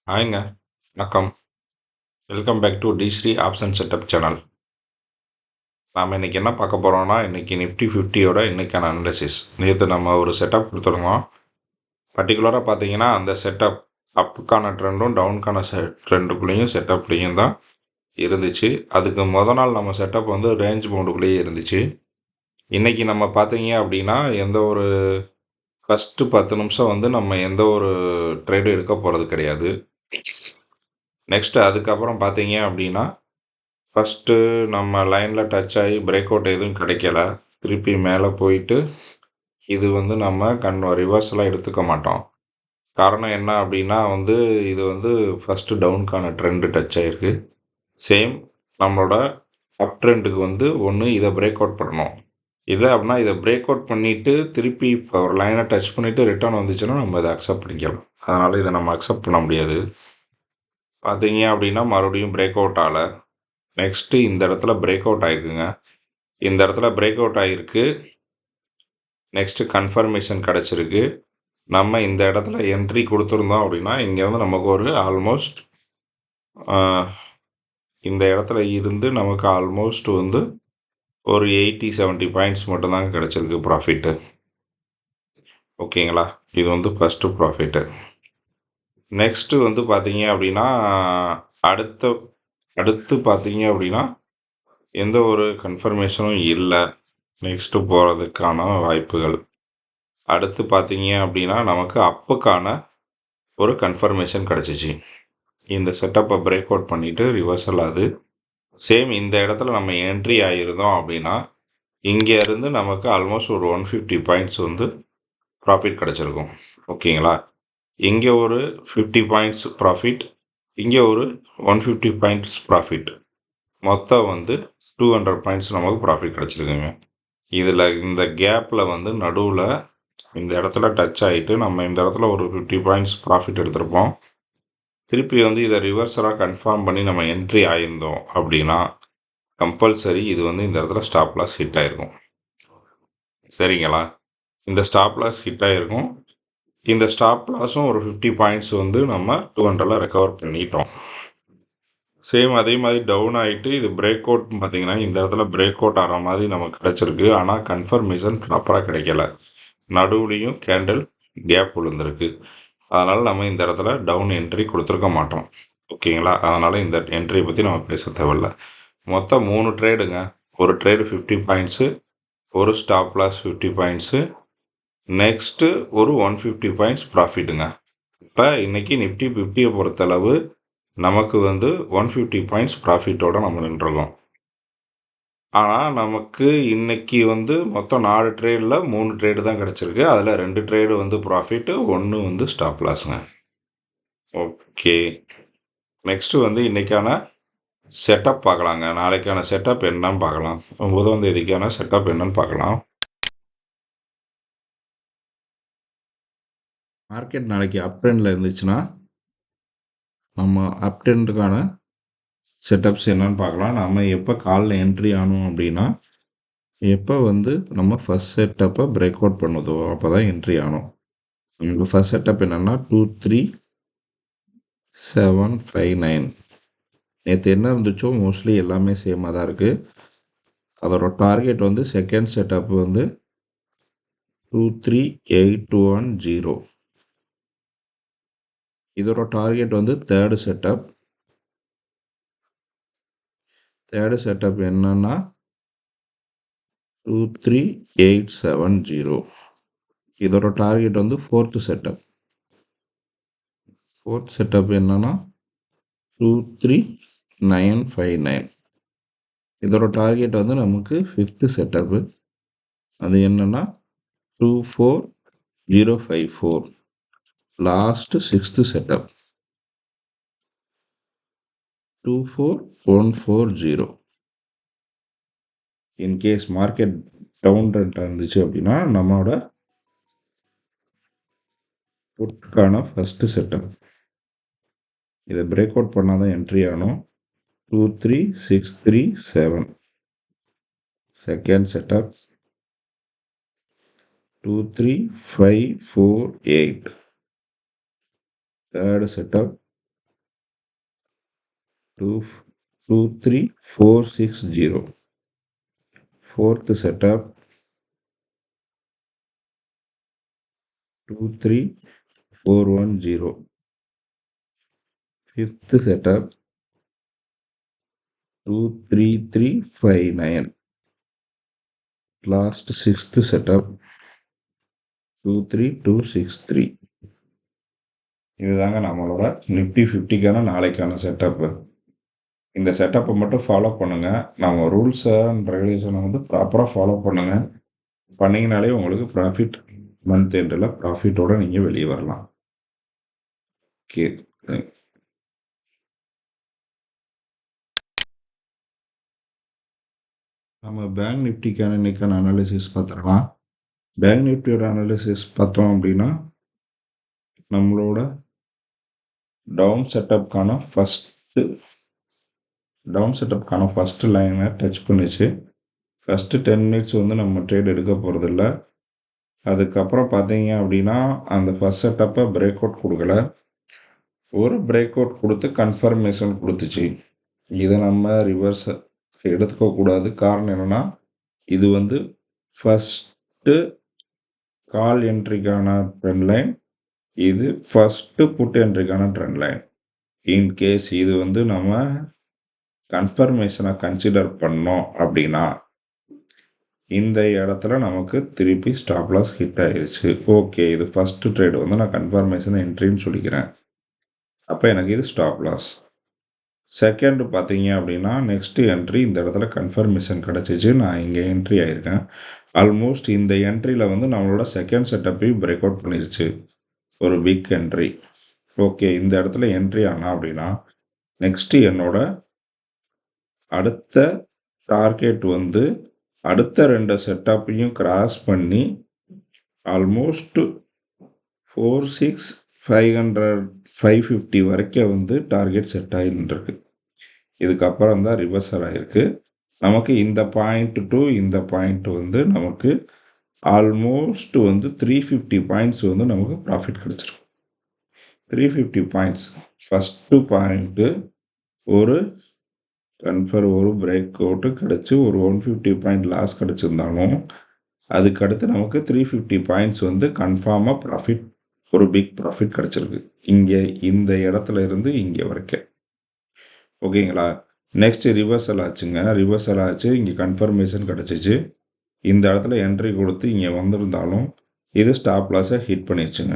ஹாய்ங்க. வணக்கம். Welcome back to டிஸ்ரீ option setup channel. நாம இன்னைக்கு என்ன பார்க்க போறோம்னா, இன்னைக்கு நிஃப்டி 50யோட இன்னைக்கான அனாலிசிஸ். நேத்து நம்ம ஒரு செட்டப் குடுத்துருந்தோம். பர்ட்டிகுலரா பார்த்தீங்கன்னா, அந்த செட்டப் அப்புக்கான ட்ரெண்டும், டவுனுக்கான ட்ரெண்டுக்குள்ளேயும் செட்டப்லயும் தான் இருந்துச்சு. அதுக்கு நாள் நம்ம செட்டப் வந்து ரேஞ்ச் பவுண்டுக்குள்ளேயே இருந்துச்சு. இன்னைக்கு நம்ம பார்த்தீங்க அப்படின்னா, எந்த ஒரு ஃபர்ஸ்ட்டு 10 நிமிஷம் வந்து நம்ம எந்த ஒரு ட்ரேடும் எடுக்க போறது கிடையாது. நெக்ஸ்ட் அதுக்கப்புறம் பார்த்தீங்க அப்படின்னா, ஃபஸ்ட்டு நம்ம லைனில் டச் ஆகி பிரேக் அவுட் எதுவும் கிடைக்கல. திருப்பி மேலே போயிட்டு இது வந்து நம்ம ரிவர்ஸலாக எடுத்துக்க மாட்டோம். காரணம் என்ன அப்படின்னா வந்து இது வந்து ஃபஸ்ட்டு டவுனுக்கான ட்ரெண்டு டச் ஆகிருக்கு. சேம் நம்மளோட அப் ட்ரெண்டுக்கு வந்து ஒன்று இதை பிரேக் அவுட் பண்ணணும். இல்லை அப்படின்னா இதை பிரேக் அவுட் பண்ணிவிட்டு திருப்பி இப்போ ஒரு லைனை டச் பண்ணிவிட்டு ரிட்டர்ன் வந்துச்சுன்னா நம்ம இதை அக்செப்ட் பண்ணிக்கலாம். அதனால் இதை நம்ம அக்செப்ட் பண்ண முடியாது. பார்த்தீங்க அப்படின்னா மறுபடியும் பிரேக் அவுட் ஆகலை. நெக்ஸ்ட்டு இந்த இடத்துல பிரேக் அவுட் ஆகிருக்குங்க. இந்த இடத்துல பிரேக் அவுட் ஆகிருக்கு. நெக்ஸ்ட்டு கன்ஃபர்மேஷன் கிடச்சிருக்கு. நம்ம இந்த இடத்துல என்ட்ரி கொடுத்துருந்தோம் அப்படின்னா இங்கே வந்து நமக்கு ஒரு ஆல்மோஸ்ட் இந்த இடத்துல இருந்து நமக்கு ஆல்மோஸ்ட் வந்து ஒரு 80-70 பாயிண்ட்ஸ் மட்டும்தாங்க கிடச்சிருக்கு ப்ராஃபிட்டு. ஓகேங்களா? இது வந்து ஃபஸ்ட்டு ப்ராஃபிட்டு. நெக்ஸ்ட்டு வந்து பார்த்தீங்க அப்படின்னா அடுத்த அடுத்து பார்த்தீங்க அப்படின்னா எந்த ஒரு கன்ஃபர்மேஷனும் இல்லை நெக்ஸ்ட்டு போகிறதுக்கான வாய்ப்புகள். அடுத்து பார்த்தீங்க அப்படின்னா நமக்கு அப்புக்கான ஒரு கன்ஃபர்மேஷன் கிடச்சிச்சு. இந்த செட்டப்பை பிரேக் அவுட் பண்ணிவிட்டு ரிவர்சல் ஆகுது. சேம் இந்த இடத்துல நம்ம என்ட்ரி ஆகிருந்தோம் அப்படின்னா இங்கே இருந்து நமக்கு ஆல்மோஸ்ட் ஒரு 150 பாயிண்ட்ஸ் வந்து ப்ராஃபிட் கிடச்சிருக்கும். ஓகேங்களா? இங்கே ஒரு 50 பாயிண்ட்ஸ் ப்ராஃபிட், இங்கே ஒரு 150 பாயிண்ட்ஸ் ப்ராஃபிட், மொத்தம் வந்து 200 பாயிண்ட்ஸ் நமக்கு ப்ராஃபிட் கிடச்சிருக்குங்க. இதில் இந்த கேப்பில் வந்து நடுவில் இந்த இடத்துல டச் ஆகிட்டு நம்ம இந்த இடத்துல ஒரு 50 பாயிண்ட்ஸ் ப்ராஃபிட் எடுத்திருப்போம். திருப்பி வந்து இதை ரிவர்ஸராக கன்ஃபார்ம் பண்ணி நம்ம என்ட்ரி ஆகியிருந்தோம் அப்படின்னா கம்பல்சரி இது வந்து இந்த இடத்துல ஸ்டாப் லாஸ் ஹிட் ஆகிருக்கும். சரிங்களா? இந்த ஸ்டாப் லாஸ் ஹிட் ஆகிருக்கும். இந்த ஸ்டாப் லாஸும் ஒரு 50 பாயிண்ட்ஸ் வந்து நம்ம 200ல் ரெக்கவர் பண்ணிட்டோம். சேம் அதே மாதிரி டவுன் ஆகிட்டு இது பிரேக் அவுட் பார்த்தீங்கன்னா இந்த இடத்துல பிரேக் அவுட் ஆகிற மாதிரி நமக்கு கிடச்சிருக்கு. ஆனால் கன்ஃபர்மேஷன் ப்ராப்பராக கிடைக்கல. நடுவுலையும் கேண்டில் கேப் விழுந்திருக்கு. அதனால் நம்ம இந்த இடத்துல டவுன் என்ட்ரி கொடுத்துருக்க மாட்டோம். ஓகேங்களா? அதனால் இந்த என்ட்ரியை பற்றி நம்ம பேச தேவையில்ல. மொத்தம் 3 ட்ரேடுங்க. ஒரு ட்ரேடு 50 பாயிண்ட்ஸு, ஒரு ஸ்டாப் லாஸ் 50 பாயிண்ட்ஸு, நெக்ஸ்ட்டு ஒரு 150 பாயிண்ட்ஸ் ப்ராஃபிட்டுங்க. இப்போ இன்றைக்கி நிஃப்டி 50யை பொறுத்தளவு நமக்கு வந்து 150 பாயிண்ட்ஸ் ப்ராஃபிட்டோடு நம்ம நின்றுருக்கோம். ஆனால் நமக்கு இன்றைக்கி வந்து மொத்தம் 4 ட்ரேடில் 3 ட்ரேடு தான் கிடச்சிருக்கு. அதில் 2 ட்ரேடு வந்து ப்ராஃபிட்டு, 1 வந்து ஸ்டாப் லாஸுங்க. ஓகே, நெக்ஸ்ட்டு வந்து இன்றைக்கான செட்டப் பார்க்கலாங்க. நாளைக்கான செட்டப் என்னன்னு பார்க்கலாம். 9ஆம் தேதிக்கான செட்டப் என்னன்னு பார்க்கலாம். மார்க்கெட் நாளைக்கு அப் ட்ரெண்டில் இருந்துச்சுன்னா நம்ம அப் ட்ரெண்டுக்கான செட்டப்ஸ் என்னன்னு பார்க்கலாம். நம்ம எப்போ காலில் என்ட்ரி ஆனோம் அப்படின்னா எப்போ வந்து நம்ம ஃபஸ்ட் செட்டப்பை பிரேக் அவுட் பண்ணுதோ அப்போ தான் என்ட்ரி ஆனோம். நமக்கு ஃபஸ்ட் செட்டப் என்னென்னா 23759. நேற்று என்ன இருந்துச்சோ மோஸ்ட்லி எல்லாமே சேமாக தான் இருக்குது. அதோட டார்கெட் வந்து செகண்ட் செட்டப் வந்து 23810. இதோட டார்கெட் வந்து தேர்டு செட்டப் என்னன்னா 23870. இதோட டார்கெட் வந்து ஃபோர்த்து செட்டப் என்னன்னா 23959. இதோட டார்கெட் வந்து நமக்கு ஃபிஃப்த்து செட்டப்பு, அது என்னன்னா 24054. Last sixth setup 24140. In case market down ட்ரெண்டாக இருந்துச்சு அப்படின்னா நம்மளோட புட்கான ஃபஸ்ட்டு செட்டப் இதை பிரேக் அவுட் பண்ணால் தான் என்ட்ரி ஆகணும். 23637. Second setup 23548. Third setup 23460. Fourth setup 23410. Fifth setup 23359. Last sixth setup 23263. இதுதாங்க நம்மளோட நிஃப்டி 50க்கான நாளைக்கான செட்டப்பு. இந்த செட்டப்பை மட்டும் ஃபாலோ பண்ணுங்க. நம்ம ரூல்ஸ் அண்ட் ரெகுலேஷனை வந்து ப்ராப்பராக ஃபாலோ பண்ணுங்க. பண்ணீங்கனாலே உங்களுக்கு ப்ராஃபிட் மந்த் எண்டில் ப்ராஃபிட்டோட நீங்கள் வெளியே வரலாம். ஓகே. நம்ம பேங்க் நிஃப்டிக்கான இன்னைக்கான அனாலிசிஸ் பார்த்துடலாம். பேங்க் நிஃப்டியோட அனாலிசிஸ் பார்த்தோம் அப்படின்னா நம்மளோட டவுன் செட்டப்கான ஃபஸ்ட்டு லைனை டச் பண்ணிச்சு. ஃபஸ்ட்டு 10 மினிட்ஸ் வந்து நம்ம ட்ரேட் எடுக்க போகிறதில்ல. அதுக்கப்புறம் பார்த்தீங்க அப்படின்னா அந்த ஃபஸ்ட் செட்டப்பை பிரேக் அவுட் கொடுக்கல. ஒரு பிரேக் அவுட் கொடுத்து கன்ஃபர்மேஷன் கொடுத்துச்சு. இதை நம்ம ரிவர்ஸ் எடுத்துக்கக்கூடாது. காரணம் என்னென்னா இது வந்து ஃபஸ்ட்டு கால் என்ட்ரிக்கான ட்ரெண்ட் லைன், இது ஃபஸ்ட்டு புட் என்ட்ரிக்கான ட்ரெண்ட் லைன். இன்கேஸ் இது வந்து நம்ம கன்ஃபர்மேஷனை கன்சிடர் பண்ணோம் அப்படின்னா இந்த இடத்துல நமக்கு திருப்பி ஸ்டாப் லாஸ் ஹிட் ஆயிடுச்சு. ஓகே, இது ஃபஸ்ட்டு ட்ரேடு வந்து நான் கன்ஃபர்மேஷன் என்ட்ரின்னு சொல்லிக்கிறேன். அப்போ எனக்கு இது ஸ்டாப் லாஸ். செகண்ட் பார்த்தீங்க அப்படின்னா நெக்ஸ்ட்டு என்ட்ரி இந்த இடத்துல கன்ஃபர்மேஷன் கிடச்சிச்சு. நான் இங்கே என்ட்ரி ஆகிருக்கேன். ஆல்மோஸ்ட் இந்த என்ட்ரியில் வந்து நம்மளோட செகண்ட் செட்டப்பையும் பிரேக் அவுட் பண்ணிருச்சு. ஒரு பிக் என்ட்ரி. ஓகே, இந்த இடத்துல என்ட்ரி ஆனா அப்படின்னா நெக்ஸ்ட்டு என்னோட அடுத்த டார்கெட் வந்து அடுத்த 2 செட்டப்பையும் கிராஸ் பண்ணி ஆல்மோஸ்ட் 550 வரைக்கும் வந்து டார்கெட் செட் ஆகிருக்கு. இதுக்கப்புறம் தான் ரிவர்சல் ஆகிருக்கு. நமக்கு இந்த பாயிண்ட் டு இந்த பாயிண்ட் வந்து நமக்கு ஆல்மோஸ்ட் வந்து 350 பாயிண்ட்ஸ் வந்து நமக்கு ப்ராஃபிட் கிடச்சிருக்கு. 350 பாயிண்ட்ஸ். ஃபஸ்ட்டு பாயிண்ட்டு ஒரு பிரேக் அவுட்டு கிடச்சி ஒரு 150 பாயிண்ட் லாஸ் கிடச்சிருந்தாலும் அதுக்கடுத்து நமக்கு 350 பாயிண்ட்ஸ் வந்து கன்ஃபார்மாக ப்ராஃபிட், ஒரு பிக் ப்ராஃபிட் கிடச்சிருக்கு இங்கே இந்த இடத்துல இருந்து இங்கே வரைக்கும். ஓகேங்களா. நெக்ஸ்ட் ரிவர்சல் ஆச்சுங்க. ரிவர்சல் ஆச்சு, இங்கே கன்ஃபர்மேஷன் கிடச்சிச்சு. இந்த இடத்துல என்ட்ரி கொடுத்து இங்கே வந்திருந்தாலும் இது ஸ்டாப் லாஸை ஹிட் பண்ணிடுச்சுங்க.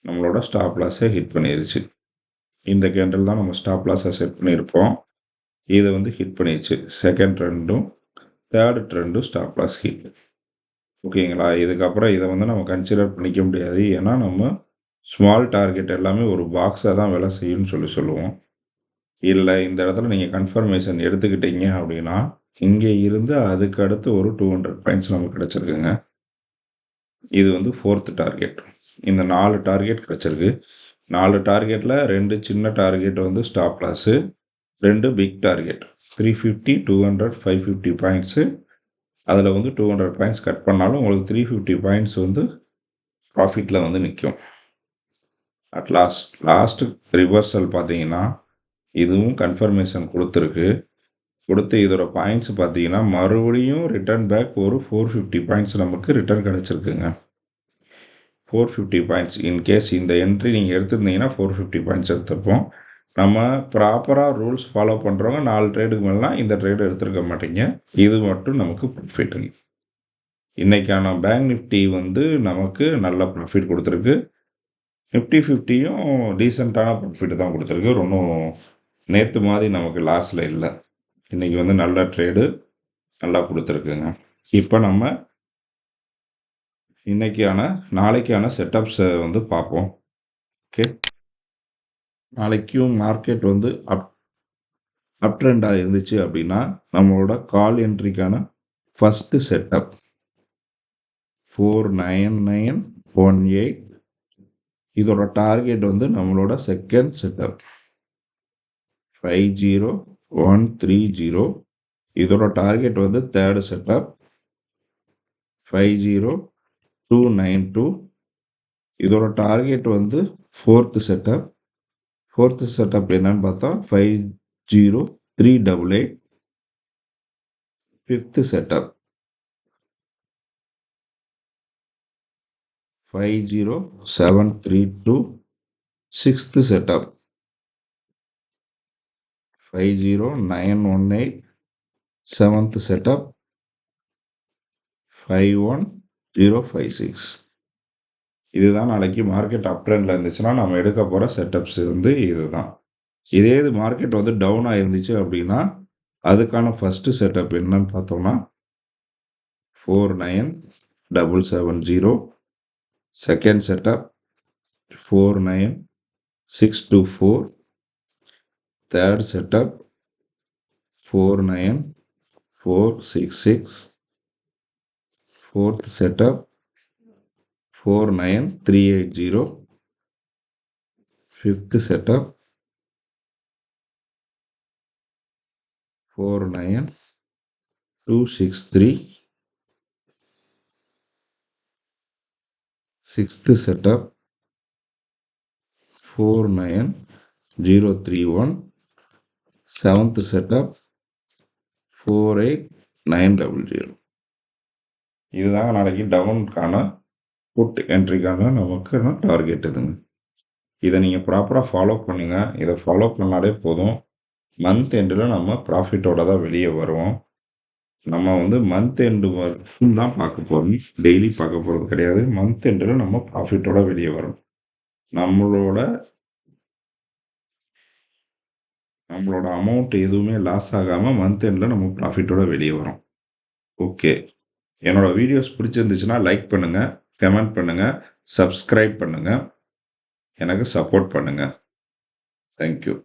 நம்மளோட ஸ்டாப் லாஸை ஹிட் பண்ணிடுச்சு. இந்த கேண்டில் தான் நம்ம ஸ்டாப் லாஸை செட் பண்ணியிருப்போம். இதை வந்து ஹிட் பண்ணிடுச்சு. செகண்ட் ட்ரெண்டும் தேர்டு ட்ரெண்டும் ஸ்டாப் லாஸ் ஹிட். ஓகேங்களா. இதுக்கப்புறம் இதை வந்து நம்ம கன்சிடர் பண்ணிக்க முடியாது. ஏன்னா நம்ம ஸ்மால் டார்கெட் எல்லாமே ஒரு பாக்ஸாக தான் வேலை செய்யும்னு சொல்லுவோம். இல்லை இந்த இடத்துல நீங்கள் கன்ஃபர்மேஷன் எடுத்துக்கிட்டீங்க அப்படின்னா இங்கே இருந்து அதுக்கு அடுத்து ஒரு 200 பாயிண்ட்ஸ் நமக்கு கிடச்சிருக்குங்க. இது வந்து ஃபோர்த்து டார்கெட். இந்த 4 டார்கெட் கிடச்சிருக்கு. 4 டார்கெட்டில் 2 சின்ன டார்கெட் வந்து stop loss, 2 big target 350, 200, 550 points. அதில் வந்து 200 பாயிண்ட்ஸ் கட் பண்ணாலும் உங்களுக்கு 350 பாயிண்ட்ஸ் வந்து ப்ராஃபிட்டில் வந்து நிற்கும். அட் லாஸ்ட்டு ரிவர்சல் பார்த்தீங்கன்னா இதுவும் கன்ஃபர்மேஷன் கொடுத்து இதோட பாயிண்ட்ஸ் பார்த்தீங்கன்னா மறுபடியும் ரிட்டர்ன் பேக் ஒரு 450 பாயிண்ட்ஸ் நமக்கு ரிட்டர்ன் கிடச்சிருக்குங்க. 450 பாயிண்ட்ஸ். இன்கேஸ் இந்த என்ட்ரி நீங்கள் எடுத்துருந்தீங்கன்னா 450 பாயிண்ட்ஸ் எடுத்துருப்போம். நம்ம ப்ராப்பராக ரூல்ஸ் ஃபாலோ பண்ணுறவங்க 4 ட்ரேடுக்கு மேலாம் இந்த ட்ரேடு எடுத்துருக்க மாட்டீங்க. இது மட்டும் நமக்கு ப்ராஃபிட்டுங்க. இன்றைக்கான பேங்க் நிஃப்டி வந்து நமக்கு நல்ல ப்ராஃபிட் கொடுத்துருக்கு. நிஃப்டி 50யும் டீசெண்டான ப்ராஃபிட் தான் கொடுத்துருக்கு. ஒன்றும் நேற்று மாதிரி நமக்கு லாஸில் இல்லை. இன்றைக்கி வந்து நல்ல ட்ரேடு நல்லா கொடுத்துருக்குங்க. இப்போ நம்ம நாளைக்கான செட்டப்ஸை வந்து பார்ப்போம். ஓகே, நாளைக்கும் மார்க்கெட் வந்து அப் ட்ரெண்டாக இருந்துச்சு அப்படின்னா நம்மளோட கால் என்ட்ரிக்கான ஃபஸ்ட்டு செட்டப் 49918. இதோட டார்கெட் வந்து நம்மளோட செகண்ட் செட்டப் 50130. இதோட டார்கெட் வந்து தேர்டு செட்டப் 50292. இதோட டார்கெட் வந்து ஃபோர்த்து செட்டப் 4th செட்டப் என்னன்னு பார்த்தா 50388. 5th setup 50732. 6th setup 50918. 7th setup 51056. இதுதான் நாளைக்கு மார்க்கெட் அப் ட்ரெண்ட்ல இருந்துச்சுன்னா நம்ம எடுக்க போகிற செட்டப்ஸ் வந்து இதுதான். இதே இது மார்க்கெட் வந்து டவுனாக இருந்துச்சு அப்படின்னா அதுக்கான ஃபஸ்ட்டு செட்டப் என்னன்னு பார்த்தோம்னா 49770. Second setup 49624. Third setup 49466. Fourth setup 49380. Fifth setup 49263. Sixth setup 49031. Seventh setup 48900. இதுதாங்க நாளைக்கு டவுனுக்கான புட் என்ட்ரிக்கான நமக்கு டார்கெட் இதுங்க. இதை நீங்கள் ப்ராப்பராக ஃபாலோ பண்ணுங்கள். இதை ஃபாலோ பண்ணாலே போதும். மந்த் எண்டில் நம்ம ப்ராஃபிட்டோட தான் வெளியே வருவோம். நம்ம வந்து மந்த் எண்டு வரைக்கும் தான் பார்க்க போகிறோம், டெய்லி பார்க்க போகிறது கிடையாது. மந்த் எண்டில் நம்ம ப்ராஃபிட்டோட வெளியே வரும். நம்மளோட அமௌண்ட் எதுவுமே லாஸ் ஆகாமல் மந்த் எண்டில் நம்ம ப்ராஃபிட்டோட வெளியே வரோம். ஓகே, என்னோடய வீடியோஸ் பிடிச்சிருந்துச்சுன்னா லைக் பண்ணுங்கள், கமெண்ட் பண்ணுங்கள், சப்ஸ்கிரைப் பண்ணுங்கள், எனக்கு சப்போர்ட் பண்ணுங்கள். தேங்க்யூ.